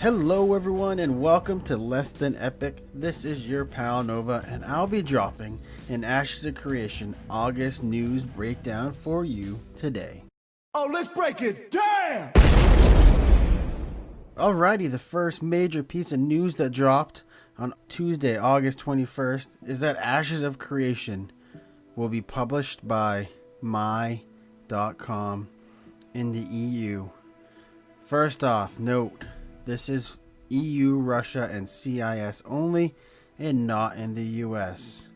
Hello everyone and welcome to Less Than Epic. This is your pal Nova and I'll be dropping an Ashes of Creation August news breakdown for you today. Oh, let's break it down! Alrighty, the first major piece of news that dropped on Tuesday, August 21st is that Ashes of Creation will be published by My.com in the EU. First off, note, this is EU, Russia, and CIS only, and not in the US.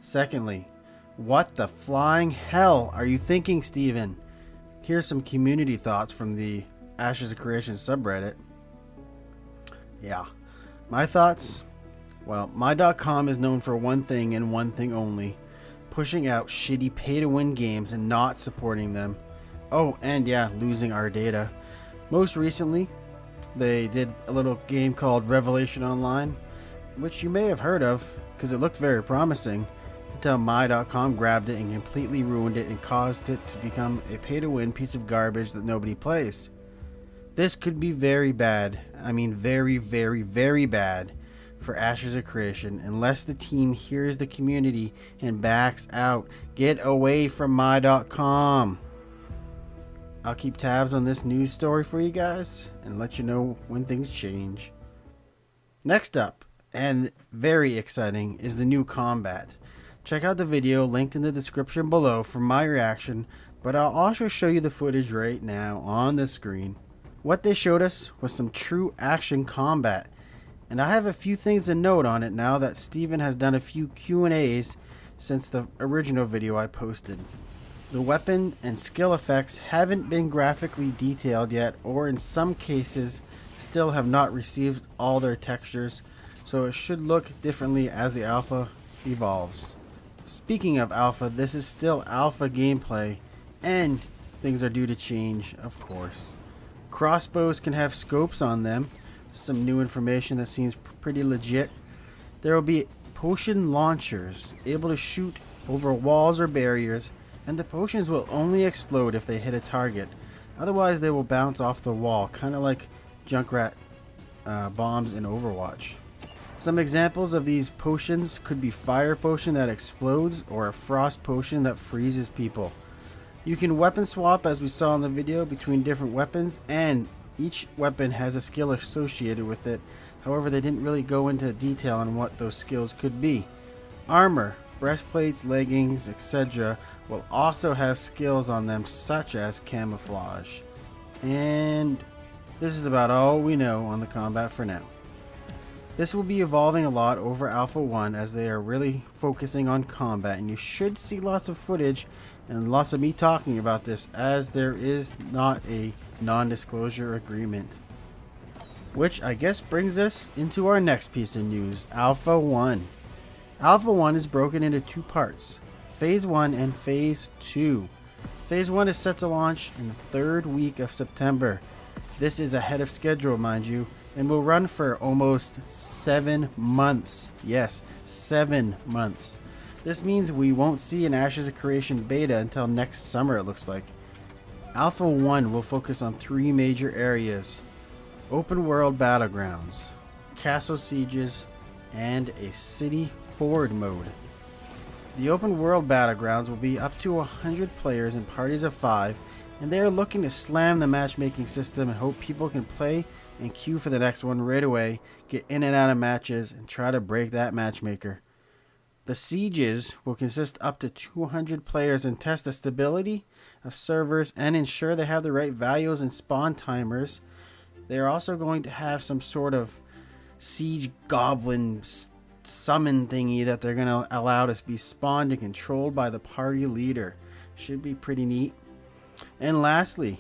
Secondly, what the flying hell are you thinking, Steven? Here's some community thoughts from the Ashes of Creation subreddit. Yeah, my thoughts? Well, My.com is known for one thing and one thing only: pushing out shitty pay-to-win games and not supporting them. Oh, and yeah, losing our data. Most recently, they did a little game called Revelation Online, which you may have heard of because it looked very promising until My.com grabbed it and completely ruined it and caused it to become a pay-to-win piece of garbage that nobody plays. This could be very bad. I mean very, very, very bad for Ashes of Creation unless the team hears the community and backs out. Get away from My.com. I'll keep tabs on this news story for you guys and let you know when things change. Next up, and very exciting, is the new combat. Check out the video linked in the description below for my reaction, but I'll also show you the footage right now on the screen. What they showed us was some true action combat, and I have a few things to note on it now that Steven has done a few Q&As since the original video I posted. The weapon and skill effects haven't been graphically detailed yet, or in some cases still have not received all their textures, so it should look differently as the alpha evolves. Speaking of alpha, this is still alpha gameplay, and things are due to change, of course. Crossbows can have scopes on them, some new information that seems pretty legit. There will be potion launchers, able to shoot over walls or barriers, and the potions will only explode if they hit a target. Otherwise they will bounce off the wall, kind of like Junkrat bombs in Overwatch. Some examples of these potions could be fire potion that explodes or a frost potion that freezes people. You can weapon swap, as we saw in the video, between different weapons, and each weapon has a skill associated with it. However, they didn't really go into detail on what those skills could be. Armor, breastplates, leggings, etc. will also have skills on them such as camouflage. And this is about all we know on the combat for now. This will be evolving a lot over Alpha 1 as they are really focusing on combat, and you should see lots of footage and lots of me talking about this as there is not a non-disclosure agreement. Which I guess brings us into our next piece of news, Alpha 1. Alpha 1 is broken into two parts, Phase 1 and Phase 2. Phase 1 is set to launch in the third week of September. This is ahead of schedule, mind you, and will run for almost 7 months. Yes, 7 months. This means we won't see an Ashes of Creation beta until next summer, it looks like. Alpha 1 will focus on three major areas: open world battlegrounds, castle sieges, and a city horde mode. The open world battlegrounds will be up to 100 players in parties of 5, and they are looking to slam the matchmaking system and hope people can play and queue for the next one right away, get in and out of matches, and try to break that matchmaker. The sieges will consist up to 200 players and test the stability of servers and ensure they have the right values and spawn timers. They are also going to have some sort of siege goblin summon thingy that they're going to allow to be spawned and controlled by the party leader. Should be pretty neat. And lastly,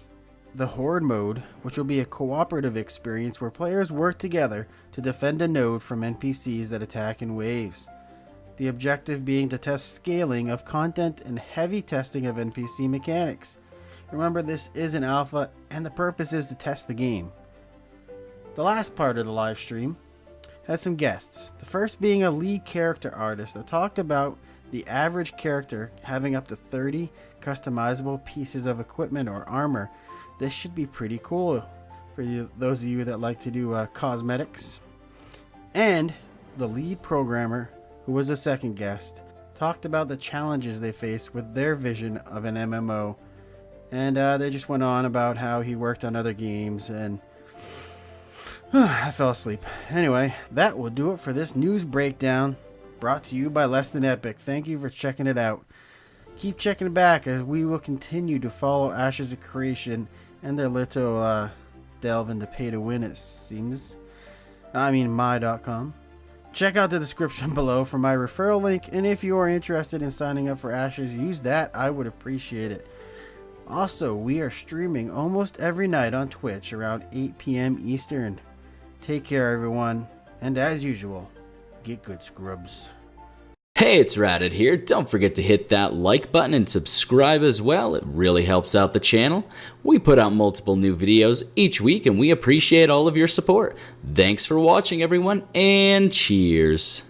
the Horde mode, which will be a cooperative experience where players work together to defend a node from NPCs that attack in waves. The objective being to test scaling of content and heavy testing of NPC mechanics. Remember, this is an alpha and the purpose is to test the game. The last part of the live stream had some guests, the first being a lead character artist that talked about the average character having up to 30 customizable pieces of equipment or armor. This should be pretty cool. for you, those of you that like to do cosmetics. And the lead programmer, who was a second guest, talked about the challenges they faced with their vision of an MMO. And they just went on about how he worked on other games, and I fell asleep. Anyway, that will do it for this news breakdown, brought to you by Less Than Epic. Thank you for checking it out. Keep checking back as we will continue to follow Ashes of Creation and their little delve into pay to win, it seems. I mean, my.com. Check out the description below for my referral link, and if you are interested in signing up for Ashes, use that. I would appreciate it. Also, we are streaming almost every night on Twitch around 8 p.m. Eastern. Take care, everyone, and as usual, get good, scrubs. Hey, it's Radit here. Don't forget to hit that like button and subscribe as well. It really helps out the channel. We put out multiple new videos each week, and we appreciate all of your support. Thanks for watching, everyone, and cheers.